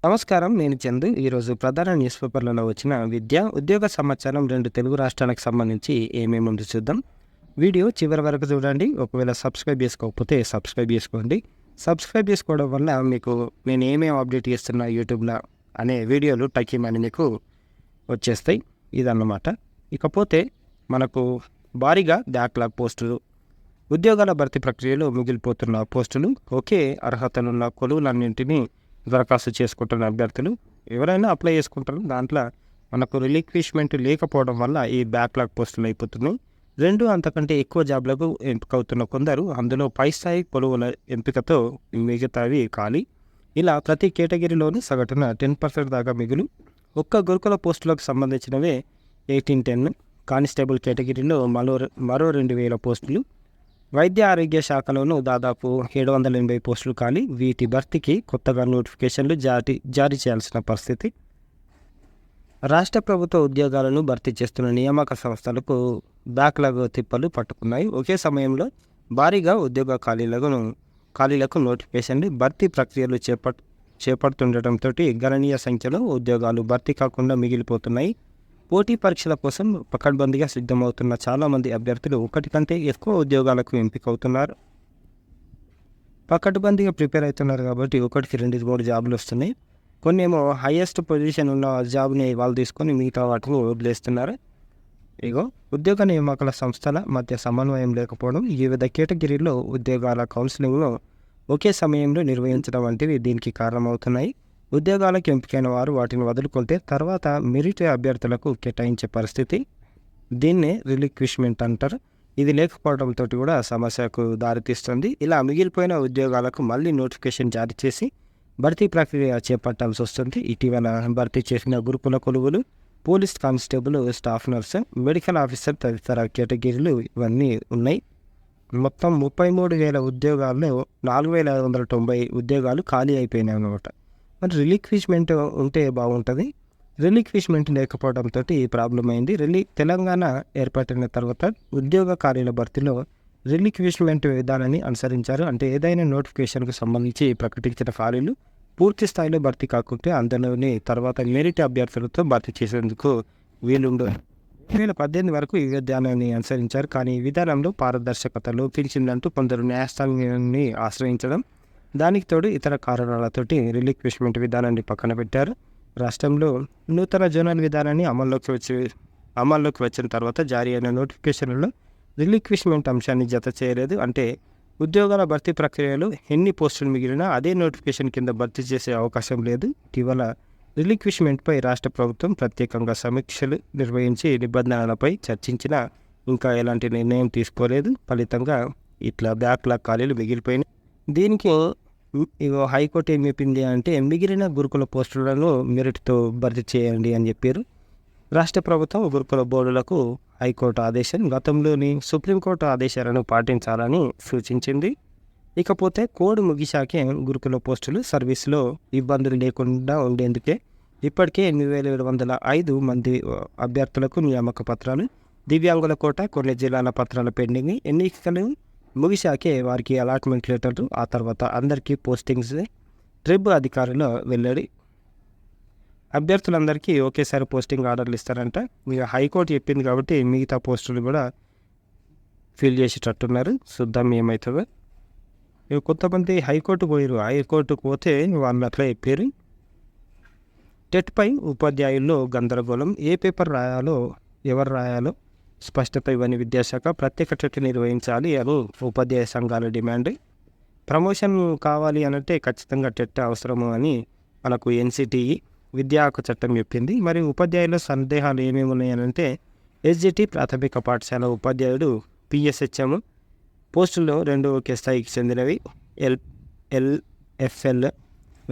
నమస్కారం. నేను చందు. ఈరోజు ప్రధాన న్యూస్ పేపర్లలో వచ్చిన విద్య, ఉద్యోగ సమాచారం 2 తెలుగు రాష్ట్రాలకు సంబంధించి ఏమేమి ఉందో చూద్దాం. వీడియో చివరి వరకు చూడండి. ఒకవేళ సబ్స్క్రైబ్ చేసుకోకపోతే సబ్స్క్రైబ్ చేసుకోండి. సబ్స్క్రైబ్ చేసుకోవడం వల్ల మీకు నేను ఏమేమి అప్డేట్ చేస్తున్నా యూట్యూబ్లో అనే వీడియోలు టకీమని మీకు వచ్చేస్తాయి. ఇదన్నమాట. ఇకపోతే మనకు భారీగా బ్యాక్లాగ్ పోస్టులు, ఉద్యోగాల భర్తీ ప్రక్రియలో మిగిలిపోతున్న పోస్టులు, ఒకే అర్హతలున్న కొలువులన్నింటినీ దరఖాస్తు చేసుకుంటున్న అభ్యర్థులు ఎవరైనా అప్లై చేసుకుంటారు. దాంట్లో మనకు రిలిక్విష్మెంట్ లేకపోవడం వల్ల ఈ బ్యాక్లాగ్ పోస్టులు అయిపోతున్నాయి. 2 అంతకంటే ఎక్కువ జాబ్లకు ఎంపికవుతున్న కొందరు, అందులో పై స్థాయి కొలువుల ఎంపికతో మిగతావి ఖాళీ. ఇలా ప్రతి కేటగిరీలోని సగటున 10% దాకా మిగులు. ఒక్క గురుకుల పోస్టులకు సంబంధించినవే 1810. కానిస్టేబుల్ కేటగిరీలో మరో 2000 పోస్టులు. వైద్య ఆరోగ్య శాఖలోనూ దాదాపు 780 పోస్టులు ఖాళీ. వీటి భర్తీకి కొత్తగా నోటిఫికేషన్లు జారీ చేయాల్సిన పరిస్థితి. రాష్ట్ర ప్రభుత్వ ఉద్యోగాలను భర్తీ చేస్తున్న నియామక సంస్థలకు బ్యాక్లాగ్ తిప్పలు పట్టుకున్నాయి. ఒకే సమయంలో భారీగా ఉద్యోగ ఖాళీలకు నోటిఫికేషన్లు, భర్తీ ప్రక్రియలు చేపడుతుండటంతో గణనీయ సంఖ్యలో ఉద్యోగాలు భర్తీ కాకుండా మిగిలిపోతున్నాయి. పోటీ పరీక్షల కోసం పకడ్బందీగా సిద్ధమవుతున్న చాలామంది అభ్యర్థులు ఒకటి కంటే ఎక్కువ ఉద్యోగాలకు ఎంపికవుతున్నారు. పకడ్బందీగా ప్రిపేర్ అవుతున్నారు కాబట్టి 1-2-3 జాబులు వస్తున్నాయి. కొన్ని ఏమో హైయెస్ట్ పొజిషన్ ఉన్న జాబ్ని వాళ్ళు తీసుకొని మిగతా వాటిని వదిలేస్తున్నారు. ఉద్యోగ నియామకాల సంస్థల మధ్య సమన్వయం లేకపోవడం, వివిధ కేటగిరీల్లో ఉద్యోగాల కౌన్సిలింగ్ను ఒకే సమయంలో నిర్వహించడం వంటివి దీనికి కారణమవుతున్నాయి. ఉద్యోగాలకు ఎంపికైన వారు వాటిని వదులుకుంటే తర్వాత మెరిట్ అభ్యర్థులకు కేటాయించే పరిస్థితి. దీన్నే రిలిక్విష్మెంట్ అంటారు. ఇది లేకపోవడంతో కూడా సమస్యకు దారితీస్తుంది. ఇలా మిగిలిపోయిన ఉద్యోగాలకు మళ్ళీ నోటిఫికేషన్ జారీ చేసి భర్తీ ప్రక్రియ చేపట్టాల్సి వస్తుంది. ఇటీవల భర్తీ చేసిన గురుకుల కొలువులు, police constable, staff nurse, medical officer తదితర కేటగిరీలు ఇవన్నీ ఉన్నాయి. మొత్తం 33,000 ఉద్యోగాల్లో 4,590 ఉద్యోగాలు ఖాళీ అయిపోయినాయి అన్నమాట. మరి రిలిక్విష్మెంట్ ఉంటే బాగుంటుంది. రిలిక్విష్మెంట్ లేకపోవడంతో ఈ ప్రాబ్లం అయింది. తెలంగాణ ఏర్పడిన తర్వాత ఉద్యోగ ఖాళీల భర్తీలో రిలిక్విష్మెంట్ విధానాన్ని అనుసరించారు. అంటే ఏదైనా నోటిఫికేషన్కు సంబంధించి ప్రకటించిన ఖాళీలు పూర్తి స్థాయిలో భర్తీ కాకుంటే అందులోని తర్వాత మెరిట్ అభ్యర్థులతో భర్తీ చేసేందుకు వీలుండు. 2018 వరకు ఈ విధానాన్ని అనుసరించారు. కానీ ఈ విధానంలో పారదర్శకత లోపించిందంటూ కొందరు న్యాయస్థానాన్ని ఆశ్రయించడం, దానికి తోడు ఇతర కారణాలతోటి రిలిక్విష్మెంట్ విధానాన్ని పక్కన పెట్టారు. రాష్ట్రంలో నూతన జోనల్ విధానాన్ని అమల్లోకి వచ్చిన తర్వాత జారీ అయిన నోటిఫికేషన్లలో రిలిక్విష్మెంట్ అంశాన్ని జత చేయలేదు. అంటే ఉద్యోగాల భర్తీ ప్రక్రియలో ఎన్ని పోస్టులు మిగిలినా అదే నోటిఫికేషన్ కింద భర్తీ చేసే అవకాశం లేదు. ఇటీవల రిలిక్విష్మెంట్పై రాష్ట్ర ప్రభుత్వం ప్రత్యేకంగా సమీక్షలు నిర్వహించి నిబంధనలపై చర్చించినా ఇంకా ఎలాంటి నిర్ణయం తీసుకోలేదు. ఫలితంగా ఇట్లా బ్యాక్లాగ్ ఖాళీలు మిగిలిపోయినాయి. దీనికి హైకోర్టు ఏం చెప్పింది అంటే మిగిలిన గురుకుల పోస్టులను మెరిట్తో భర్తీ చేయండి అని చెప్పారు. రాష్ట్ర ప్రభుత్వం గురుకుల బోర్డులకు హైకోర్టు ఆదేశం, గతంలోని సుప్రీంకోర్టు ఆదేశాలను పాటించాలని సూచించింది. ఇకపోతే కోడ్ ముగిశాకే గురుకుల పోస్టులు సర్వీసులో ఇబ్బందులు లేకుండా ఉండేందుకే ఇప్పటికే 8,705 మంది అభ్యర్థులకు నియామక పత్రాలు, దివ్యాంగుల కోట, కొన్ని జిల్లాల పత్రాల పెండింగ్. ఎన్నికలు ముగిశాకే వారికి అలాట్మెంట్ లెటర్లు, ఆ తర్వాత అందరికీ పోస్టింగ్స్. ట్రిబ్ అధికారుల వెల్లడి. అభ్యర్థులందరికీ ఒకేసారి పోస్టింగ్ ఆర్డర్లు ఇస్తారంట. ఇక హైకోర్టు చెప్పింది కాబట్టి మిగతా పోస్టులు కూడా ఫిల్ చేసేటట్టున్నారు. చూద్దాం ఏమవుతుందో. ఇక కొంతమంది హైకోర్టు పోయారు. హైకోర్టుకు పోతే వాళ్ళు అట్లా చెప్పారు. టెట్పై ఉపాధ్యాయుల్లో గందరగోళం. ఏ పేపర్ రాయాలో, ఎవరు రాయాలో స్పష్టత ఇవ్వని విద్యాశాఖ ప్రత్యేక టెట్ నిర్వహించాలి అని ఉపాధ్యాయ సంఘాల డిమాండ్. ప్రమోషన్ కావాలి అనంటే ఖచ్చితంగా టెట్ అవసరము అని మనకు ఎన్సిటిఈ విద్యా హక్కు చట్టం చెప్పింది. మరి ఉపాధ్యాయుల సందేహాలు ఏమేమి ఉన్నాయనంటే ఎస్జిటి ప్రాథమిక పాఠశాల ఉపాధ్యాయుడు పిఎస్హెచ్ఎం పోస్టుల్లో 2 ఒకే స్థాయికి చెందినవి. ఎల్ఎఫ్ఎల్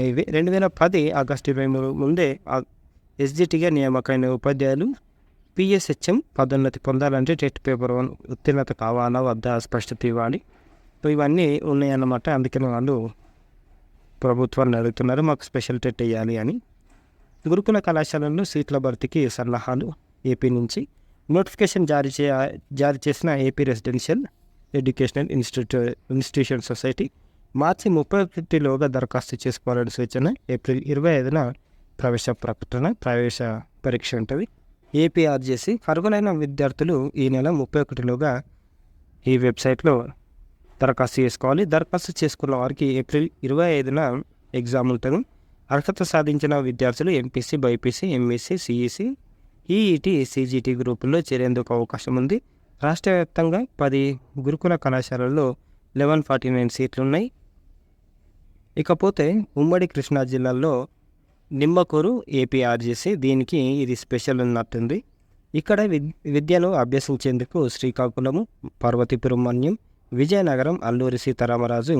ఇవి 2010 ఆగస్టు 23 ముందే ఎస్జిటిగా నియామకమైన ఉపాధ్యాయులు పిఎస్హెచ్ఎం పదోన్నతి పొందాలంటే టెట్ పేపర్ 1 ఉత్తీర్ణత కావాలా వద్ద స్పష్టత ఇవ్వాలి. ఇవన్నీ ఉన్నాయన్నమాట. అందుకని వాళ్ళు ప్రభుత్వాన్ని అడుగుతున్నారు మాకు స్పెషల్ టెట్ వేయాలి అని. గురుకుల కళాశాలల్లో సీట్ల భర్తీకి సలహాలు. ఏపీ నుంచి నోటిఫికేషన్ జారీ చేసిన AP residential educational institution society March 31లోగా దరఖాస్తు చేసుకోవాలని సూచన. ఏప్రిల్ 25న ప్రవేశ పరీక్ష ఉంటుంది. ఏపీఆర్జేసీ అర్హులైన విద్యార్థులు ఈ నెల 31లోగా ఈ వెబ్సైట్లో దరఖాస్తు చేసుకోవాలి. దరఖాస్తు చేసుకున్న వారికి ఏప్రిల్ 25న ఎగ్జామ్ ఉంటుంది. అర్హత సాధించిన విద్యార్థులు MPC, BiPC, MEC, CEC, EET, CGT గ్రూపుల్లో చేరేందుకు అవకాశం ఉంది. రాష్ట్ర వ్యాప్తంగా 10 గురుకుల కళాశాలల్లో 1149 సీట్లు ఉన్నాయి. ఇకపోతే ఉమ్మడి కృష్ణా జిల్లాలో నిమ్మకూరు ఏపీఆర్జేసీ, దీనికి ఇది స్పెషల్ ఉన్నట్టుంది. ఇక్కడ విద్యను అభ్యసించేందుకు శ్రీకాకుళము, పార్వతీపురం మన్యం, విజయనగరం, అల్లూరి సీతారామరాజు,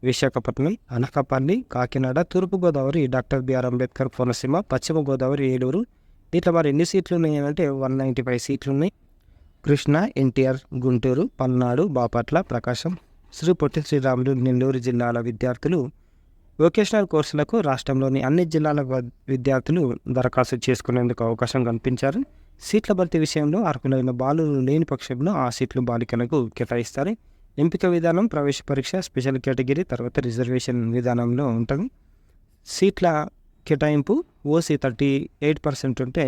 విశాఖపట్నం, అనకాపల్లి, కాకినాడ, తూర్పుగోదావరి డాక్టర్ బిఆర్ అంబేద్కర్ కోనసీమ, పశ్చిమ గోదావరి ఏలూరు, ఇట్లా మరి ఎన్ని సీట్లు ఉన్నాయి అంటే 195 సీట్లు ఉన్నాయి. కృష్ణా, ఎన్టీఆర్, గుంటూరు, పల్నాడు, బాపట్ల, ప్రకాశం, శ్రీ పొట్టి శ్రీరాములు, నెల్లూరు జిల్లాల విద్యార్థులు వొకేషనల్ కోర్సులకు రాష్ట్రంలోని అన్ని జిల్లాల విద్యార్థులు దరఖాస్తు చేసుకునేందుకు అవకాశం కల్పించారు. సీట్ల భర్తీ విషయంలో అర్హులైన బాలురు లేని పక్షంలో ఆ సీట్లు బాలికలకు కేటాయిస్తారు. ఎంపిక విధానం ప్రవేశ పరీక్ష, స్పెషల్ కేటగిరీ, తర్వాత రిజర్వేషన్ విధానంలో ఉంటుంది. సీట్ల కేటాయింపు ఓసీ 38% ఉంటే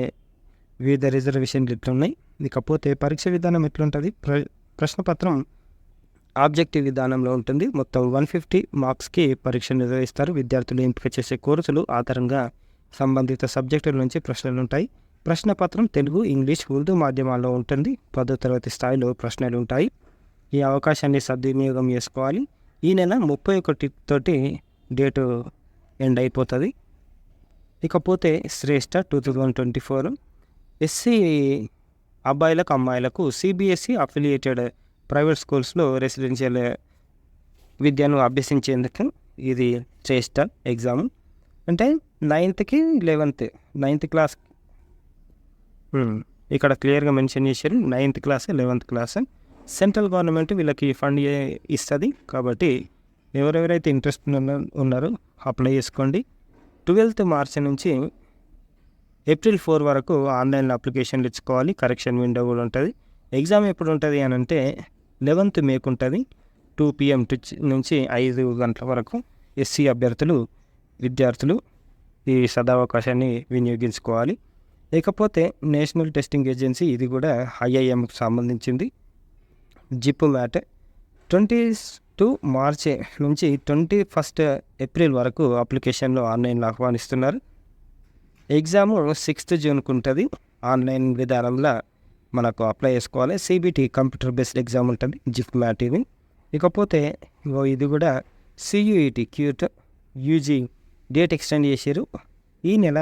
వివిధ రిజర్వేషన్లు ఇట్లున్నాయి. ఇకపోతే పరీక్ష విధానం ఎట్లుంటుంది? ప్రశ్నపత్రం ఆబ్జెక్టివ్ విధానంలో ఉంటుంది. మొత్తం 150 మార్క్స్కి పరీక్ష నిర్వహిస్తారు. విద్యార్థులు ఎంపిక చేసే కోర్సులు ఆధారంగా సంబంధిత సబ్జెక్టుల నుంచి ప్రశ్నలు ఉంటాయి. ప్రశ్నపత్రం తెలుగు, ఇంగ్లీష్, ఉర్దూ మాధ్యమాల్లో ఉంటుంది. 10వ తరగతి స్థాయిలో ప్రశ్నలు ఉంటాయి. ఈ అవకాశాన్ని సద్వినియోగం చేసుకోవాలి. ఈ నెల 31 తోటి డేటు ఎండ్ అయిపోతుంది. ఇకపోతే శ్రేష్ఠ 2024 ఎస్సీ అబ్బాయిలకు, అమ్మాయిలకు సిబిఎస్ఈ అఫిలియేటెడ్ ప్రైవేట్ స్కూల్స్లో రెసిడెన్షియల్ విద్యను అభ్యసించేందుకు ఇది శ్రేష్ఠ ఎగ్జామ్. అంటే 9th, 11th క్లాస్ ఇక్కడ క్లియర్గా మెన్షన్ చేశారు. 9th class, 11th class central government వీళ్ళకి ఫండ్ ఇస్తుంది. కాబట్టి ఎవరెవరైతే ఇంట్రెస్ట్ ఉన్నారో అప్లై చేసుకోండి. 12th మార్చి నుంచి ఏప్రిల్ 4 వరకు ఆన్లైన్లో అప్లికేషన్లు ఇచ్చుకోవాలి. కరెక్షన్ విండో కూడా ఉంటుంది. ఎగ్జామ్ ఎప్పుడు ఉంటుంది అని అంటే 11th మేకు ఉంటుంది. 2 PM నుంచి 5 గంటల వరకు ఎస్సీ విద్యార్థులు ఈ సదావకాశాన్ని వినియోగించుకోవాలి. ఇకపోతే నేషనల్ టెస్టింగ్ ఏజెన్సీ, ఇది కూడా ఐఐఎంకి సంబంధించింది. జిప్ మ్యాట్ 22 మార్చి నుంచి 21 ఏప్రిల్ వరకు అప్లికేషన్లు ఆన్లైన్లో ఆహ్వానిస్తున్నారు. ఎగ్జాము 6th జూన్కు ఉంటుంది. ఆన్లైన్ విధానంలో మనకు అప్లై చేసుకోవాలి. సిబిటి కంప్యూటర్ బేస్డ్ ఎగ్జామ్ ఉంటుంది. జిప్ మ్యాట్ ఇది. ఇకపోతే ఇది కూడా CUET cute UG date extend చేశారు. ఈ నెల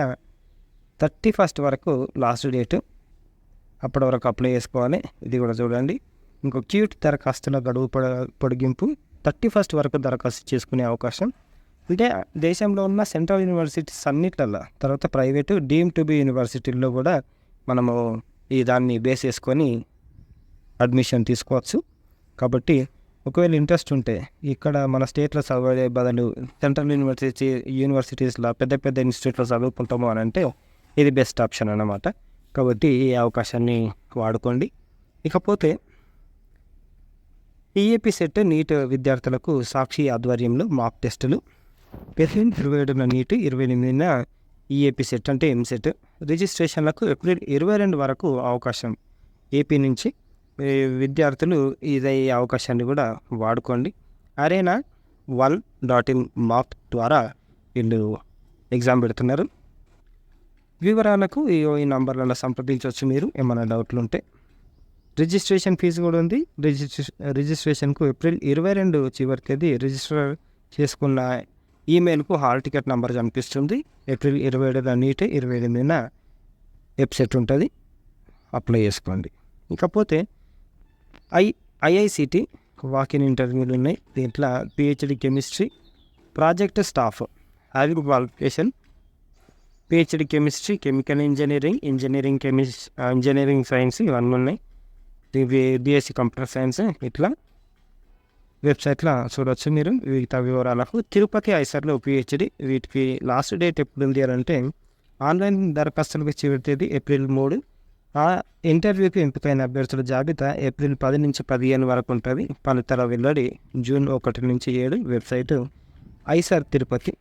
31 వరకు లాస్ట్ డేటు. అప్పటి వరకు అప్లై చేసుకోవాలి. ఇది కూడా చూడండి. ఇంకో క్యూట్ దరఖాస్తుల గడువు పొడిగింపు 31 వరకు దరఖాస్తు చేసుకునే అవకాశం. అంటే దేశంలో ఉన్న సెంట్రల్ యూనివర్సిటీస్ అన్నిట్లలో, తర్వాత ప్రైవేటు డీమ్ టు బి యూనివర్సిటీల్లో కూడా మనము దాన్ని బేస్ చేసుకొని అడ్మిషన్ తీసుకోవచ్చు. కాబట్టి ఒకవేళ ఇంట్రెస్ట్ ఉంటే ఇక్కడ మన స్టేట్లో చదివే బదులు సెంట్రల్ యూనివర్సిటీస్లో పెద్ద ఇన్స్టిట్యూట్లో చదువుకుంటాము అని అంటే ఇది బెస్ట్ ఆప్షన్ అన్నమాట. కాబట్టి ఈ అవకాశాన్ని వాడుకోండి. ఇకపోతే ఈఏపీ సెట్ నీట్ విద్యార్థులకు సాక్షి ఆధ్వర్యంలో మాక్ టెస్టులు. 27న నీట్, 28న ఈఏపీ సెట్ అంటే ఎంసెట్. రిజిస్ట్రేషన్లకు ఏప్రిల్ 22 వరకు అవకాశం. ఏపీ నుంచి విద్యార్థులు ఈ అవకాశాన్ని కూడా వాడుకోండి. arena1.in మాక్ ద్వారా వీళ్ళు ఎగ్జామ్ పెడుతున్నారు. వివరాలకు ఈ నంబర్లలో సంప్రదించవచ్చు మీరు ఏమైనా డౌట్లు ఉంటే. రిజిస్ట్రేషన్ ఫీజు కూడా ఉంది. రిజిస్ట్రేషన్కు ఏప్రిల్ 22 చివరి తేదీ. రిజిస్టర్ చేసుకున్న ఈమెయిల్కు హాల్ టికెట్ నెంబర్ కనిపిస్తుంది. ఏప్రిల్ 27న నీట్, 28న వెబ్సైట్ ఉంటుంది. అప్లై చేసుకోండి. ఇకపోతే ఐఐసిటి వాకిన్ ఇంటర్వ్యూలు ఉన్నాయి. దీంట్లో PhD chemistry, project staff, having qualification PhD chemistry, chemical engineering, engineering science ఇవన్నీ ఉన్నాయి. బిఎస్సి కంప్యూటర్ సైన్స్ ఇట్లా వెబ్సైట్లో చూడవచ్చు మీరు మిగతా వివరాలకు. తిరుపతి ఐసర్లో పిహెచ్డి, వీటికి లాస్ట్ డేట్ ఎప్పుడు ఉంది అంటే ఆన్లైన్ దరఖాస్తులకు చివరి తేదీ ఏప్రిల్ 3. ఆ ఇంటర్వ్యూకి ఎంపికైన అభ్యర్థుల జాబితా ఏప్రిల్ 10 నుంచి 15 వరకు ఉంటుంది. ఫలితాల వెల్లడి జూన్ 1 నుంచి 7. Website IISER Tirupati.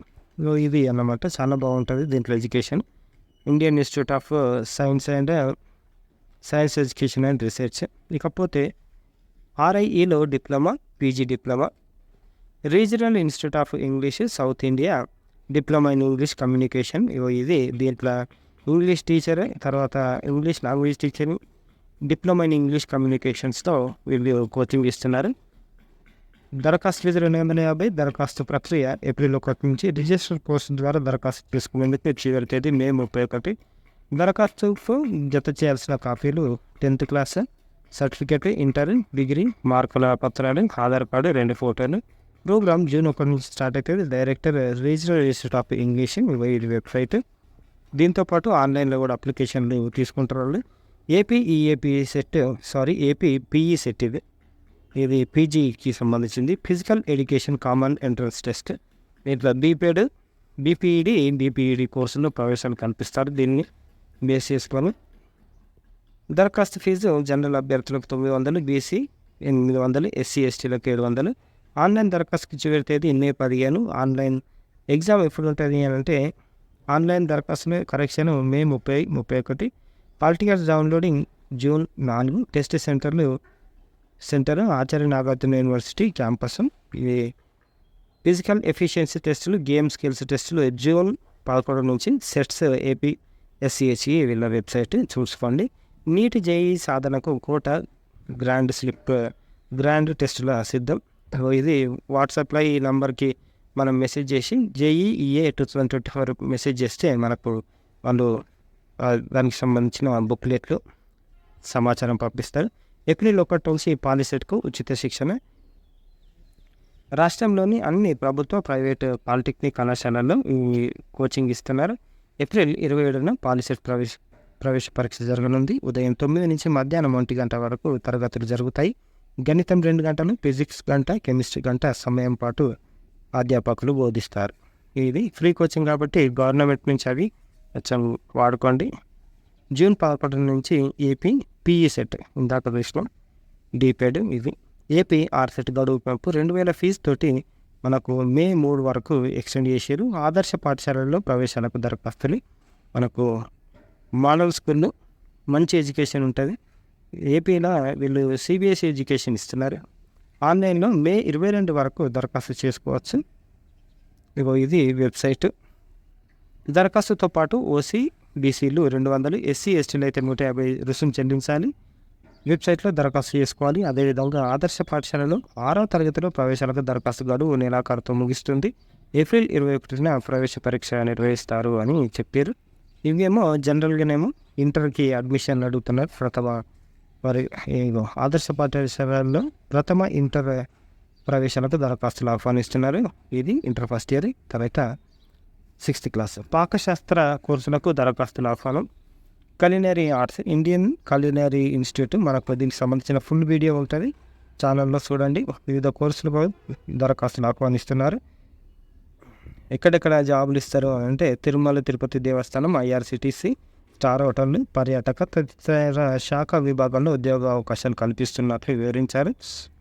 ఇది అన్నమాట. చాలా బాగుంటుంది దీంట్లో education. Indian institute of science education and research. ఇకపోతే ఆర్ఐఈలో diploma, PG diploma. Regional institute of English south India diploma in English communication. ఇది దీంట్లో ఇంగ్లీష్ టీచర్, తర్వాత English language teacher, diploma in English కమ్యూనికేషన్స్తో వీళ్ళు కోచింగ్ ఇస్తున్నారు. దరఖాస్తు ఫీజు 250. దరఖాస్తు ప్రక్రియ ఏప్రిల్ 1 నుంచి. రిజిస్టర్ కోర్సు ద్వారా దరఖాస్తు చేసుకునేందుకు చివరి తేదీ మే 31. దరఖాస్తుకు జత చేయాల్సిన కాపీలు 10th class certificate, inter, degree మార్కుల పత్రాలు, ఆధార్ కార్డు, 2 ఫోటోలు. ప్రోగ్రామ్ జూన్ 1 నుంచి స్టార్ట్ అవుతుంది. Director regional institute of English. ఇది వెబ్సైట్. దీంతోపాటు ఆన్లైన్లో కూడా అప్లికేషన్లు తీసుకుంటారు వాళ్ళు. AP PE set. ఇది పీజీకి సంబంధించింది. Physical education common entrance test. దీంట్లో బీపీఈడి కోర్సులో ప్రవేశాలు కల్పిస్తారు. దీన్ని బేస్ చేసుకొని దరఖాస్తు ఫీజు జనరల్ అభ్యర్థులకు 900, బీసీ 800, ఎస్సీ ఎస్టీలకు 700. ఆన్లైన్ దరఖాస్తుకి చివరి తేదీ మే 15. ఆన్లైన్ ఎగ్జామ్ ఎప్పుడు ఉంటుంది అని అంటే ఆన్లైన్ దరఖాస్తులో కరెక్షన్ మే 30, 31. పాలిటికల్స్ downloading June 4. Test center Acharya Nagarjuna university campus. ఇవి ఫిజికల్ ఎఫిషియన్సీ టెస్టులు, గేమ్ స్కిల్స్ టెస్టులు జూన్ 11 నుంచి. సెట్స్ ఏపీ ఎస్సీహెచ్ఈ వీళ్ళ వెబ్సైట్ చూసుకోండి. నీటి జేఈ సాధనకు కోట గ్రాండ్ టెస్టుల సిద్ధం. ఇది వాట్సాప్లో ఈ నంబర్కి మనం మెసేజ్ చేసి జేఈఈఏ 2024 మెసేజ్ చేస్తే మనకు వాళ్ళు దానికి సంబంధించిన బుక్లెట్లు సమాచారం పంపిస్తారు. ఏప్రిల్ 1 నుంచి పాలిసెట్కు ఉచిత శిక్షణ. రాష్ట్రంలోని అన్ని ప్రభుత్వ, ప్రైవేటు పాలిటెక్నిక్ కళాశాలల్లో ఈ కోచింగ్ ఇస్తున్నారు. ఏప్రిల్ 27న పాలిసెట్ ప్రవేశ పరీక్ష జరగనుంది. ఉదయం 9 నుంచి మధ్యాహ్నం 1 గంట వరకు తరగతులు జరుగుతాయి. గణితం 2 గంటలు, ఫిజిక్స్ గంట, కెమిస్ట్రీ గంట సమయం పాటు అధ్యాపకులు బోధిస్తారు. ఇది ఫ్రీ కోచింగ్ కాబట్టి గవర్నమెంట్ నుంచి అవి కొంచెం వాడుకోండి. జూన్ 11 నుంచి ఏపీ పీఈ సెట్ ఇందాక దృష్టిలో డీపేడ్. ఇది ఏపీ ఆర్సెట్ గడువు పెంపు 2000 ఫీజు తోటి మనకు మే 3 వరకు ఎక్స్టెండ్ చేశారు. ఆదర్శ పాఠశాలల్లో ప్రవేశాలకు దరఖాస్తులు. మనకు మోడల్ స్కూళ్ళు మంచి ఎడ్యుకేషన్ ఉంటుంది. ఏపీలో వీళ్ళు సిబిఎస్ఈ ఎడ్యుకేషన్ ఇస్తున్నారు. ఆన్లైన్లో మే 22 వరకు దరఖాస్తు చేసుకోవచ్చు. ఇది వెబ్సైట్. దరఖాస్తుతో పాటు ఓసీ, బీసీలు 200, ఎస్సీ ఎస్టీలు అయితే 150 రుసుము చెల్లించాలి. వెబ్సైట్లో దరఖాస్తు చేసుకోవాలి. అదేవిధంగా ఆదర్శ పాఠశాలలో 6వ తరగతిలో ప్రవేశాలకు దరఖాస్తు గడువు నెలాఖరుతో ముగుస్తుంది. ఏప్రిల్ 21న ప్రవేశ పరీక్ష నిర్వహిస్తారు అని చెప్పారు. ఇవేమో జనరల్గానేమో ఇంటర్కి అడ్మిషన్ అడుగుతున్నారు. ఆదర్శ పాఠశాలలో ప్రథమ ఇంటర్ ప్రవేశాలకు దరఖాస్తులు ఆహ్వానిస్తున్నారు. ఇది ఇంటర్ ఫస్ట్ ఇయర్, తర్వాత 6th క్లాస్. పాకశాస్త్ర కోర్సులకు దరఖాస్తులు ఆహ్వానం. Culinary arts, Indian culinary institute. మనకు దీనికి సంబంధించిన ఫుల్ వీడియో ఉంటుంది, ఛానల్లో చూడండి. వివిధ కోర్సులకు దరఖాస్తులు ఆహ్వానిస్తున్నారు. ఎక్కడెక్కడ జాబులు ఇస్తారు అంటే తిరుమల తిరుపతి దేవస్థానం, ఐఆర్సిటీసీ, స్టార్ హోటళ్ళు, పర్యాటక తదితర శాఖ విభాగంలో ఉద్యోగ అవకాశాలు కల్పిస్తున్నట్లు వివరించారు.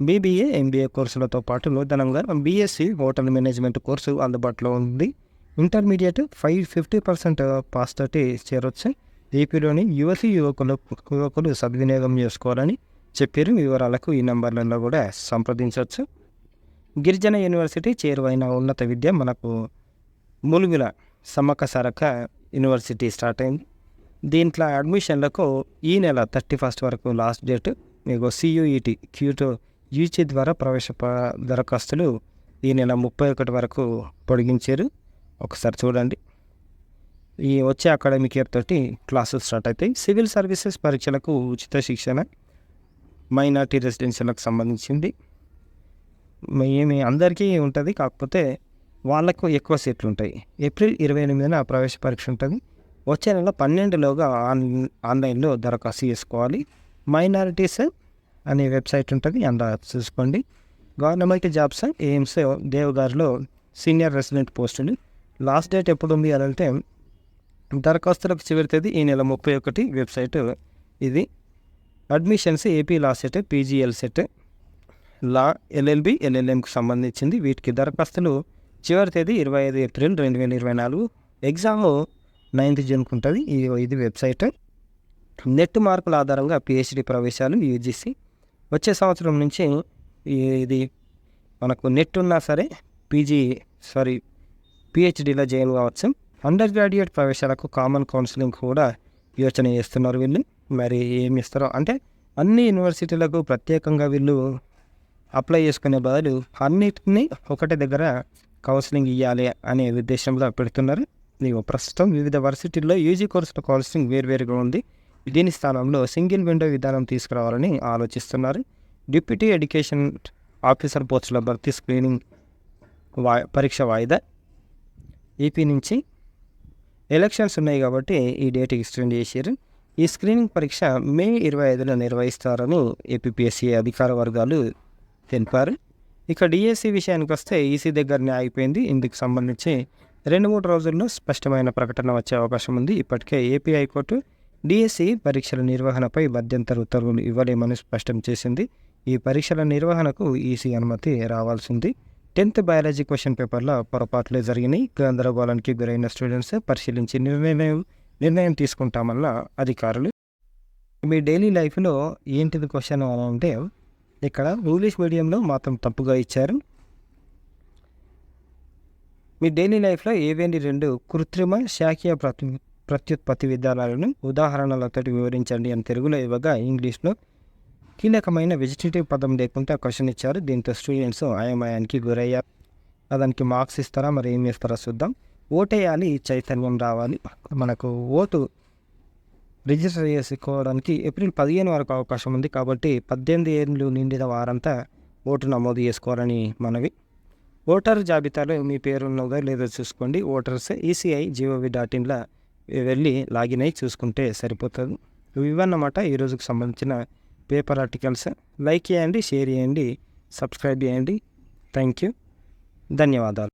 బీబీఏ, ఎంబీఏ కోర్సులతో పాటు నూతనంగా బీఎస్సీ హోటల్ మేనేజ్మెంట్ కోర్సు అందుబాటులో ఉంది. ఇంటర్మీడియట్ 50% పాస్ తోటి చేరొచ్చు. ఏపీలోని యువకులు సద్వినియోగం చేసుకోవాలని చెప్పారు. వివరాలకు ఈ నెంబర్లలో కూడా సంప్రదించవచ్చు. గిరిజన యూనివర్సిటీ చేరువైన ఉన్నత విద్య. మనకు ములుగుల సమ్మక్క సారక్క యూనివర్సిటీ స్టార్ట్ అయింది. దీంట్లో అడ్మిషన్లకు ఈ నెల 31 వరకు లాస్ట్ డేట్. మీకు CUET యూజీ ద్వారా ప్రవేశ దరఖాస్తులు ఈ నెల 31 వరకు పొడిగించారు. ఒకసారి చూడండి. ఈ వచ్చే అకాడమిక్ ఇయర్ తోటి క్లాసులు స్టార్ట్ అవుతాయి. సివిల్ సర్వీసెస్ పరీక్షలకు ఉచిత శిక్షణ. మైనార్టీ రెసిడెన్షియల్కి సంబంధించింది ఏమి అందరికీ ఉంటుంది, కాకపోతే వాళ్ళకు ఎక్కువ సీట్లు ఉంటాయి. ఏప్రిల్ 28న ప్రవేశ పరీక్ష ఉంటుంది. వచ్చే నెల 12లోగా ఆన్లైన్లో దరఖాస్తు చేసుకోవాలి. మైనారిటీస్ అనే వెబ్సైట్ ఉంటుంది, అందులో చూసుకోండి. గవర్నమెంట్ జాబ్స్, ఎయిమ్స్ దేవగారిలో సీనియర్ రెసిడెంట్ పోస్టులు. లాస్ట్ డేట్ ఎప్పుడు ఉంది అని అంటే దరఖాస్తులకు చివరి తేదీ ఈ నెల 31. వెబ్సైట్ ఇది admissions AP LAWCET, PGLCET, law, LLB, ఎల్ఎల్ఎంకి సంబంధించింది. వీటికి దరఖాస్తులు చివరి తేదీ 25 ఏప్రిల్ 2024. ఎగ్జామ్ 9th జూన్కి ఉంటుంది. ఇది వెబ్సైట్. నెట్ మార్కుల ఆధారంగా పిహెచ్డి ప్రవేశాలు యూజీసీ. వచ్చే సంవత్సరం నుంచి ఇది మనకు నెట్ ఉన్నా సరే పిహెచ్డీలో జాయిన్ కావచ్చు. అండర్ గ్రాడ్యుయేట్ ప్రవేశాలకు కామన్ కౌన్సిలింగ్ కూడా యోచన చేస్తున్నారు వీళ్ళు. మరి ఏమి ఇస్తారో అంటే అన్ని యూనివర్సిటీలకు ప్రత్యేకంగా వీళ్ళు అప్లై చేసుకునే బదులు అన్నిటినీ ఒకటే దగ్గర కౌన్సిలింగ్ ఇవ్వాలి అనే ఉద్దేశంలో పెడుతున్నారు. ప్రస్తుతం వివిధ వర్సిటీల్లో యూజీ కోర్సుల కౌన్సిలింగ్ వేరువేరుగా ఉంది. దీని స్థానంలో సింగిల్ విండో విధానం తీసుకురావాలని ఆలోచిస్తున్నారు. డిప్యూటీ ఎడ్యుకేషన్ ఆఫీసర్ పోస్టుల భర్తీ స్క్రీనింగ్ పరీక్ష వాయిదా. ఏపీ నుంచి ఎలక్షన్స్ ఉన్నాయి కాబట్టి ఈ డేట్ ఎక్స్టెండ్ చేశారు. ఈ స్క్రీనింగ్ పరీక్ష మే 25న నిర్వహిస్తారని ఏపీపీఎస్సీ అధికార వర్గాలు తెలిపారు. ఇక డిఎస్సి విషయానికి వస్తే ఈసీ దగ్గరనే ఆగిపోయింది. ఇందుకు సంబంధించి 2-3 రోజుల్లో స్పష్టమైన ప్రకటన వచ్చే అవకాశం ఉంది. ఇప్పటికే ఏపీ హైకోర్టు డిఎస్సి పరీక్షల నిర్వహణపై మధ్యంతర ఉత్తర్వులు ఇవ్వలేమని స్పష్టం చేసింది. ఈ పరీక్షల నిర్వహణకు ఈసీ అనుమతి రావాల్సింది. 10th బయాలజీ క్వశ్చన్ పేపర్లో పొరపాట్లే జరిగినాయి. గందరగోళానికి గురైన స్టూడెంట్స్ పరిశీలించి నిర్ణయం తీసుకుంటామన్న అధికారులు. మీ డైలీ లైఫ్లో ఏంటిది క్వశ్చన్ అని అంటే ఇక్కడ ఇంగ్లీష్ మీడియంలో మాత్రం తప్పుగా ఇచ్చారు. మీ డైలీ లైఫ్లో ఏవేంటి 2 కృత్రిమ శాఖీయ ప్రత్యుత్పత్తి విధానాలను ఉదాహరణలతో వివరించండి అని తెలుగులో ఇవ్వగా ఇంగ్లీష్లో కీలకమైన వెజిటేటివ్ పదం లేకుండా క్వశ్చన్ ఇచ్చారు. దీంతో స్టూడెంట్స్ అయోమయానికి గురయ్యారు. దానికి మార్క్స్ ఇస్తారా, మరి ఏం చేస్తారో చూద్దాం. ఓటేయాలి, చైతన్యం రావాలి. మనకు ఓటు రిజిస్టర్ చేసుకోవడానికి ఏప్రిల్ 15 వరకు అవకాశం ఉంది. కాబట్టి 18 ఏళ్ళు నిండిన వారంతా ఓటు నమోదు చేసుకోవాలని మనవి. ఓటర్ జాబితాలో మీ పేరు ఉన్నదో లేదో చూసుకోండి. ఓటర్స్ ఈసీఐ gov.inలో వెళ్ళి లాగిన్ అయ్యి చూసుకుంటే సరిపోతుంది. ఇవన్నమాట ఈరోజుకు సంబంధించిన పేపర్ ఆర్టికల్స్. లైక్ చేయండి, షేర్ చేయండి, సబ్స్క్రైబ్ చేయండి. థ్యాంక్ యూ, ధన్యవాదాలు.